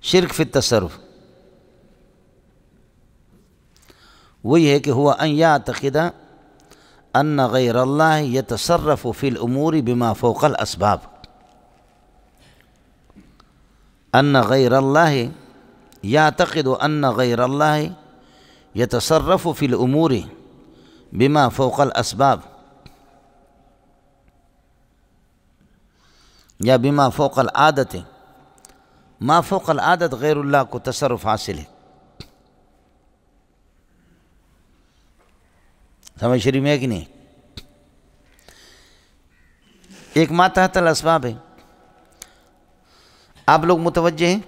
شرک فی التصرف وہی ہے کہ ہوا ان یعتقد ان غیر اللہ یتصرف فی الامور بما فوق الاسباب، ان غیر اللہ یعتقد ان غیر اللہ یتصرف فی الامور بما فوق الاسباب یا بما فوق العادت، ما فوق العادت غیر اللہ کو تصرف حاصل ہے. سمجھ شریف میں ہے کہ نہیں؟ ایک ما تحت الاسباب ہے. آپ لوگ متوجہ ہیں؟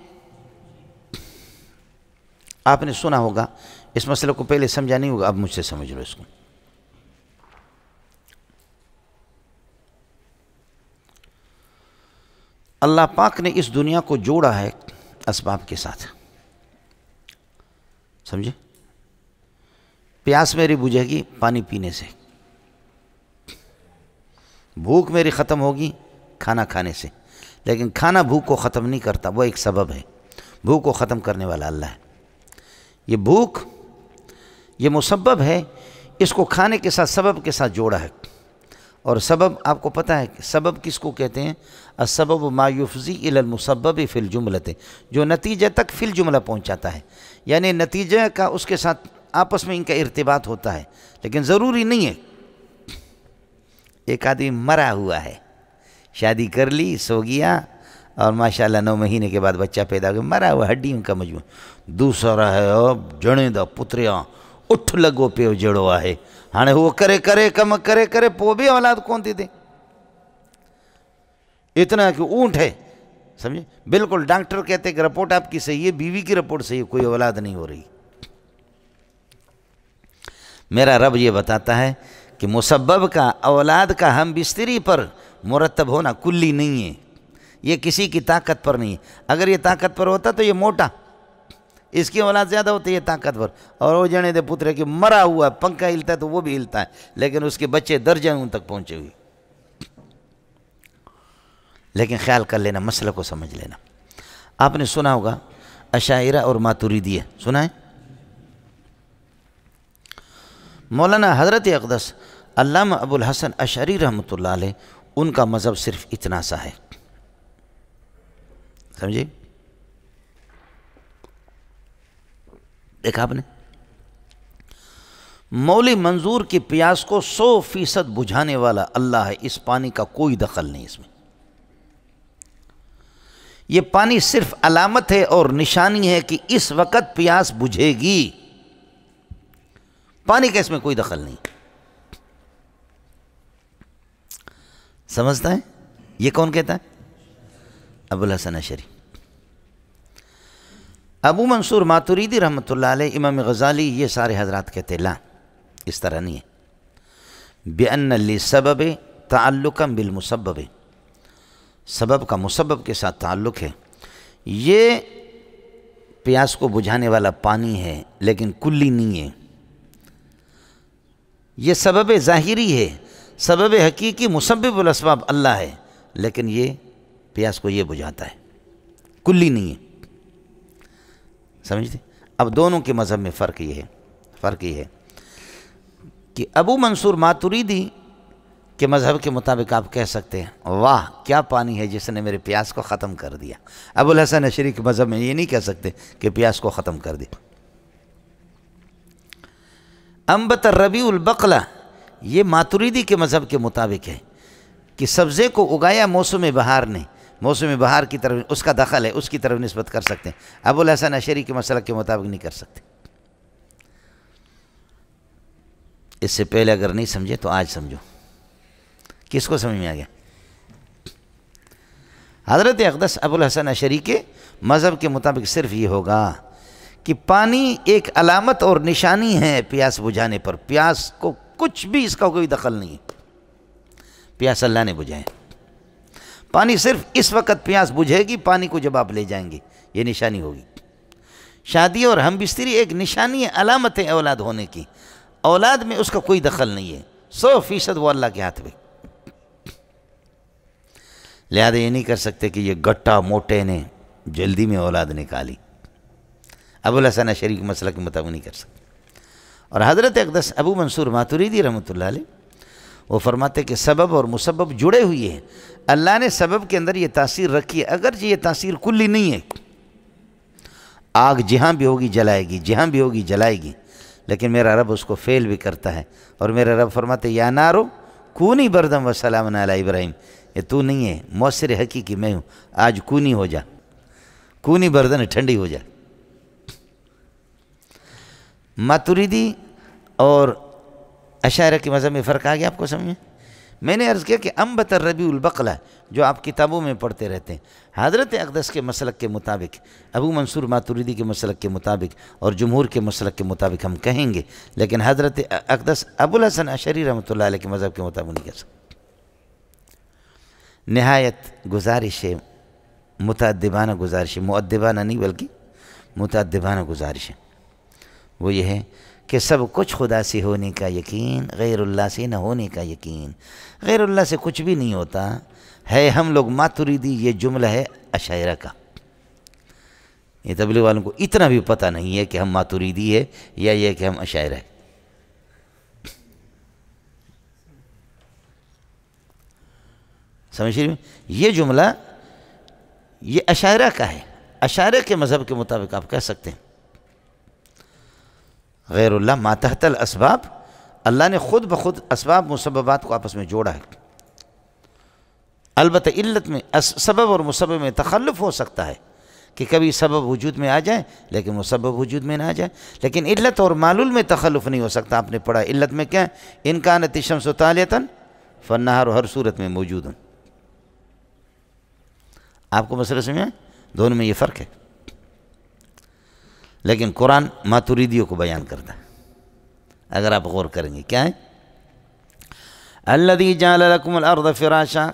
آپ نے سنا ہوگا اس مسئلے کو، پہلے سمجھا نہیں ہوگا، اب مجھ سے سمجھ لو اس کو. اللہ پاک نے اس دنیا کو جوڑا ہے اسباب کے ساتھ، سمجھے؟ پیاس میری بجھے گی پانی پینے سے، بھوک میری ختم ہوگی کھانا کھانے سے، لیکن کھانا بھوک کو ختم نہیں کرتا، وہ ایک سبب ہے. بھوک کو ختم کرنے والا اللہ ہے. یہ بھوک یہ مسبب ہے، اس کو کھانے کے ساتھ سبب کے ساتھ جوڑا ہے. اور سبب آپ کو پتہ ہے کہ سبب کس کو کہتے ہیں؟ السبب ما یفضی الی المسبب فی الجملۃ، جو نتیجہ تک فی الجملہ پہنچاتا ہے، یعنی نتیجہ کا اس کے ساتھ آپس میں ان کا ارتباط ہوتا ہے، لیکن ضروری نہیں ہے. ایک آدمی مرا ہوا ہے، شادی کر لی، سو گیا، اور ماشاءاللہ 9 مہینے کے بعد بچہ پیدا ہو گیا، مرا ہوا ہڈیوں کا مجموعہ. دوسرا ہے جڑیں دا پتریاں اٹھ لگو پہ جڑوا ہے، ہاں وہ کرے کرے کم کرے کرے پو بھی اولاد کون تھی دے. اتنا کہ اونٹ ہے، سمجھے؟ بالکل ڈاکٹر کہتے کہ رپورٹ آپ کی صحیح ہے، بیوی کی رپورٹ صحیح ہے، کوئی اولاد نہیں ہو رہی. میرا رب یہ بتاتا ہے کہ مسبب کا اولاد کا ہم بستری پر مرتب ہونا کلی نہیں ہے، یہ کسی کی طاقت پر نہیں ہے. اگر یہ طاقت پر ہوتا تو یہ موٹا، اس کی اولاد زیادہ ہوتی ہے، یہ طاقتور. اور وہ جنے دے پترے کہ مرا ہوا پنکھا ہلتا ہے تو وہ بھی ہلتا ہے، لیکن اس کے بچے درجوں تک پہنچے ہوئے. لیکن خیال کر لینا، مسئلہ کو سمجھ لینا. آپ نے سنا ہوگا اشاعرہ اور ماتریدیہ، سنا ہے؟ مولانا حضرت اقدس علامہ ابو الحسن اشعری رحمۃ اللہ علیہ، ان کا مذہب صرف اتنا سا ہے، سمجھے؟ دیکھا آپ نے؟ مولی منظور کی پیاس کو 100% بجھانے والا اللہ ہے، اس پانی کا کوئی دخل نہیں اس میں. یہ پانی صرف علامت ہے اور نشانی ہے کہ اس وقت پیاس بجھے گی، پانی کا اس میں کوئی دخل نہیں. سمجھتا ہے؟ یہ کون کہتا ہے؟ ابو الحسن اشعری. ابو منصور ماتریدی رحمۃ اللہ علیہ، امام غزالی، یہ سارے حضرات کہتے لا، اس طرح نہیں ہے. بِأَنَّ لِسَبَبِ تَعَلُّقًا بِالْمُسَبَّبِ، سبب کا مسبب کے ساتھ تعلق ہے. یہ پیاس کو بجھانے والا پانی ہے لیکن کلی نہیں ہے. یہ سبب ظاہری ہے، سبب حقیقی مسبب الاسباب اللہ ہے، لیکن یہ پیاس کو یہ بجھاتا ہے، کلی نہیں ہے. سمجھتے؟ اب دونوں کے مذہب میں فرق یہ ہے کہ ابو منصور ماتریدی کے مذہب کے مطابق آپ کہہ سکتے ہیں واہ کیا پانی ہے جس نے میرے پیاس کو ختم کر دیا. ابو الحسن اشعری کے مذہب میں یہ نہیں کہہ سکتے کہ پیاس کو ختم کر دیا. انبت الربیع البقلہ، یہ ماتریدی کے مذہب کے مطابق ہے کہ سبزے کو اگایا موسم بہار نے، موسم بہار کی طرف اس کا دخل ہے، اس کی طرف نسبت کر سکتے ہیں. ابو الحسن اشعری کے مسلک کے مطابق نہیں کر سکتے. اس سے پہلے اگر نہیں سمجھے تو آج سمجھو. کس کو سمجھ میں آ گیا؟ حضرت اقدس ابو الحسن اشعری کے مذہب کے مطابق صرف یہ ہوگا کہ پانی ایک علامت اور نشانی ہے پیاس بجھانے پر، پیاس کو کچھ بھی اس کا کوئی دخل نہیں. پیاس اللہ نے بجھائے، پانی صرف اس وقت پیاس بجھے گی، پانی کو جب آپ لے جائیں گے یہ نشانی ہوگی. شادی اور ہم بستری ایک نشانی ہے، علامت ہے اولاد ہونے کی. اولاد میں اس کا کوئی دخل نہیں ہے، 100% وہ اللہ کے ہاتھ میں. لہذا یہ نہیں کر سکتے کہ یہ گٹا موٹے نے جلدی میں اولاد نکالی۔ ابوالحسن اشعری کے مسلک کے مطابق نہیں کر سکتے۔ اور حضرت اقدس ابو منصور ماتریدی رحمۃ اللہ علیہ وہ فرماتے کہ سبب اور مسبب جڑے ہوئے ہیں، اللہ نے سبب کے اندر یہ تاثیر رکھی ہے، اگرچہ یہ تاثیر کلی نہیں ہے، آگ جہاں بھی ہوگی جلائے گی، جہاں بھی ہوگی جلائے گی، لیکن میرا رب اس کو فیل بھی کرتا ہے۔ اور میرا رب فرماتے یا نارو کونی بردم و سلام علی ابراہیم، یہ تو نہیں ہے، مؤثر حقیقی میں ہوں، آج کونی ہو جا، کونی بردن ٹھنڈی ہو جا۔ ماتریدی اور اشاعرہ کے مذہب میں فرق آ گیا آپ کو سمجھیں؟ میں نے عرض کیا کہ انبت الربیع البقلہ جو آپ کتابوں میں پڑھتے رہتے ہیں، حضرت اقدس کے مسلک کے مطابق، ابو منصور ماتریدی کے مسلک کے مطابق اور جمہور کے مسلک کے مطابق ہم کہیں گے، لیکن حضرت اقدس ابوالحسن اشعری رحمۃ اللہ علیہ کے مذہب کے مطابق نہیں کہہ سکتے۔ نہایت گزارش ہے، متأدبانہ گزارش ہے، مؤدبانہ نہیں بلکہ متأدبانہ گزارش ہے، وہ یہ ہے کہ سب کچھ خدا سے ہونے کا یقین، غیر اللہ سے نہ ہونے کا یقین۔ غیر اللہ سے کچھ بھی نہیں ہوتا ہے، ہم لوگ ماتریدی، یہ جملہ ہے اشاعرہ کا۔ یہ تبلیغ والوں کو اتنا بھی پتہ نہیں ہے کہ ہم ماتریدی ہے یا یہ کہ ہم اشاعرہ ہے۔ سمجھ رہے ہیں؟ یہ جملہ یہ اشاعرہ کا ہے، اشاعرہ کے مذہب کے مطابق آپ کہہ سکتے ہیں غیر اللہ ما تحت الاسباب، اللہ نے خود بخود اسباب مسببات کو آپس میں جوڑا ہے۔ البتہ علت میں سبب اور مسبب میں تخلف ہو سکتا ہے کہ کبھی سبب وجود میں آ جائے لیکن مسبب وجود میں نہ آ جائے، لیکن علت اور معلول میں تخلف نہیں ہو سکتا۔ آپ نے پڑھا علت میں کیا ہے؟ ان کانت الشمس طالعۃ فالنہار، ہر صورت میں موجود ہوں۔ آپ کو مسئلہ سمجھا؟ دونوں میں یہ فرق ہے، لیکن قرآن ماتریدیوں کو بیان کرتا ہے اگر آپ غور کریں گے۔ کیا ہے؟ الذی جعل لکم الارض فراشا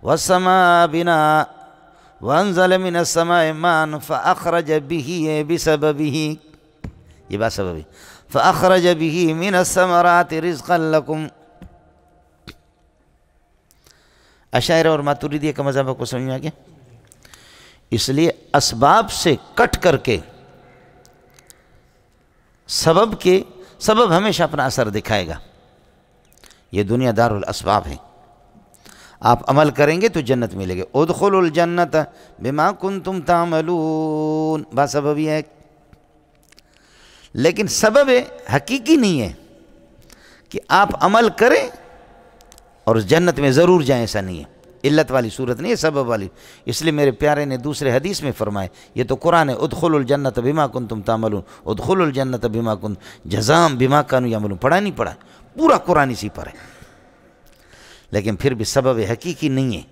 والسماء بناء وانزل من السماء ماء فاخرج به بسببه، یہ بات سبب ہے، فاخرج به من الثمرات رزقا لکم۔ اشاعرہ اور ماتریدیہ کا مذہب کو سمجھ میں آ گیا؟ اس لیے اسباب سے کٹ کر کے سبب ہمیشہ اپنا اثر دکھائے گا۔ یہ دنیا دار الاسباب ہے، آپ عمل کریں گے تو جنت ملے گی۔ ادخلوا الجنت بما کنتم تعملون، بات سبب یہ ہے، لیکن سبب حقیقی نہیں ہے کہ آپ عمل کریں اور اس جنت میں ضرور جائیں، ایسا نہیں ہے، علت والی صورت نہیں ہے، سبب والی۔ اس لیے میرے پیارے نے دوسرے حدیث میں فرمائے، یہ تو قرآن ہے، ادخلوا الجنت بما کنتم تعملون، ادخلوا الجنت بما کنتم جزاء بما كانوا يعملون۔ پڑھا نہیں پڑھا؟ پورا قرآن اسی پر ہے، لیکن پھر بھی سبب حقیقی نہیں ہے۔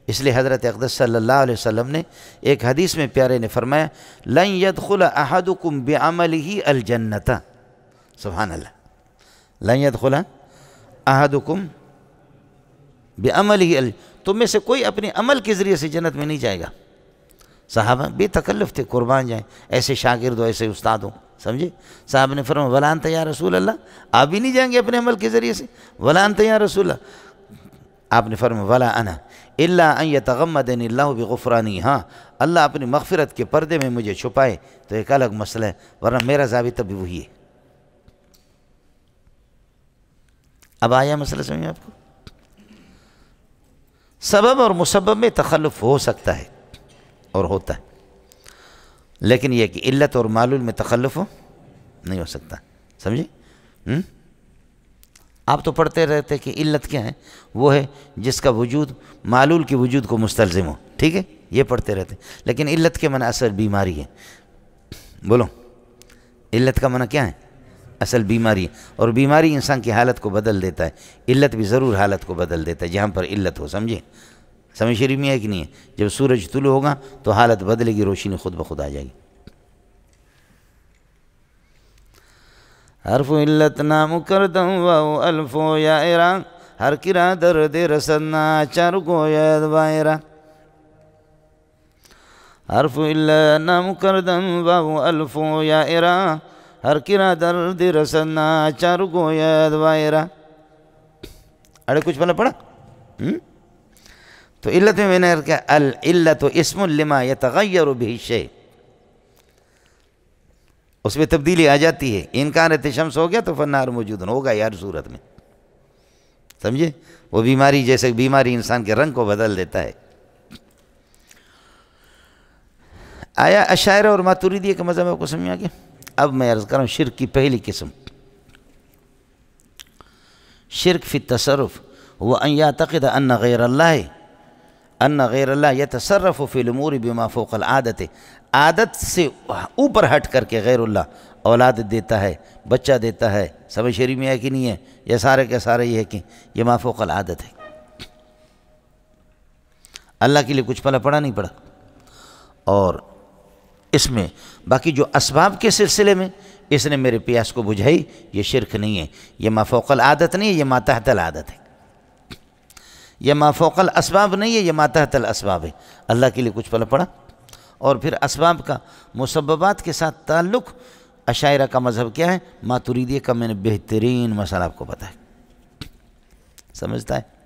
اس لیے حضرت اقدس صلی اللہ علیہ وسلم نے ایک حدیث میں پیارے نے فرمایا لن يدخل احدكم بعمله الجنت، سبحان اللہ، لن يدخل احدكم بعمله، تم میں سے کوئی اپنے عمل کے ذریعے سے جنت میں نہیں جائے گا۔ صحابہ بے تکلف تھے، قربان جائیں، ایسے شاگرد ہو، ایسے استاد ہو، سمجھے؟ صاحب نے فرمایا ولا انت یا رسول اللہ، آپ بھی نہیں جائیں گے اپنے عمل کے ذریعے سے؟ ولا انت یا رسول اللہ، آپ نے فرمایا ولا انا الا ان یتغمدنی اللہ بغفرانی، ہاں اللہ اپنی مغفرت کے پردے میں مجھے چھپائے تو ایک الگ مسئلہ ہے، ورنہ میرا ضابطہ بھی وہی ہے۔ اب آیا مسئلہ سمجھیں آپ کو؟ سبب اور مسبب میں تخلف ہو سکتا ہے اور ہوتا ہے، لیکن یہ کہ علت اور معلول میں تخلف نہیں ہو سکتا، سمجھے؟ آپ تو پڑھتے رہتے کہ علت کیا ہے؟ وہ ہے جس کا وجود معلول کے وجود کو مستلزم ہو، ٹھیک ہے، یہ پڑھتے رہتے، لیکن علت کے معنی اصل بیماری ہے۔ بولو، علت کا معنی کیا ہے؟ اصل بیماری ہے، اور بیماری انسان کی حالت کو بدل دیتا ہے، علت بھی ضرور حالت کو بدل دیتا ہے جہاں پر علت ہو، سمجھے؟ سمجھ شریف میں ہے کہ نہیں ہے؟ جب سورج طلوع ہوگا تو حالت بدلے گی، روشنی خود بخود آ جائے گی۔ حرف علت نام کردم واو الف و یا ایران، ہر کرا درد رسدنا چار گویا دوائرہ۔ حرف علت نام کردم واو الف و یا ایران، ہر کرا درد رسدنا چار گویا دوائرہ۔ اڑے کچھ پہلے پڑھا؟ تو علت میں نے کہا العلت اسم لما یتغیر به الشیء، اس میں تبدیلی آ جاتی ہے. انکارت شمس ہو گیا تو فالنار موجود ہوگا ہر صورت میں. سمجھے؟ وہ بیماری جیسے بیماری انسان کے رنگ کو بدل دیتا ہے. آیا اشاعرہ اور ماتریدیہ کا مذہب آپ کو سمجھ آ گیا؟ اب میں عرض کروں شرک کی پہلی قسم، شرک فی التصرف هو ان يعتقد ان غیر اللہ یتصرف فی الامور بما فوق العادت، عادت سے اوپر ہٹ کر کے غیر اللہ اولاد دیتا ہے، بچہ دیتا ہے. سمجھ شریف میں ہے کہ نہیں ہے؟ یہ سارے کے سارے یہ ہے کہ یہ ما فوق العادت ہے. اللہ کے لیے کچھ پلا پڑا نہیں پڑا. اور اس میں باقی جو اسباب کے سلسلے میں اس نے میرے پیاس کو بجھائی، یہ شرک نہیں ہے، یہ ما فوق العادت نہیں ہے، یہ ما تحت العادت ہے. یہ ما فوق الاسباب نہیں ہے، یہ ما تحت الاسباب ہے. اللہ کے لیے کچھ پلا پڑا. اور پھر اسباب کا مسببات کے ساتھ تعلق، اشاعرہ کا مذہب کیا ہے؟ ماتریدیہ کا میں نے بہترین مسئلہ آپ کو بتایا. سمجھتا ہے؟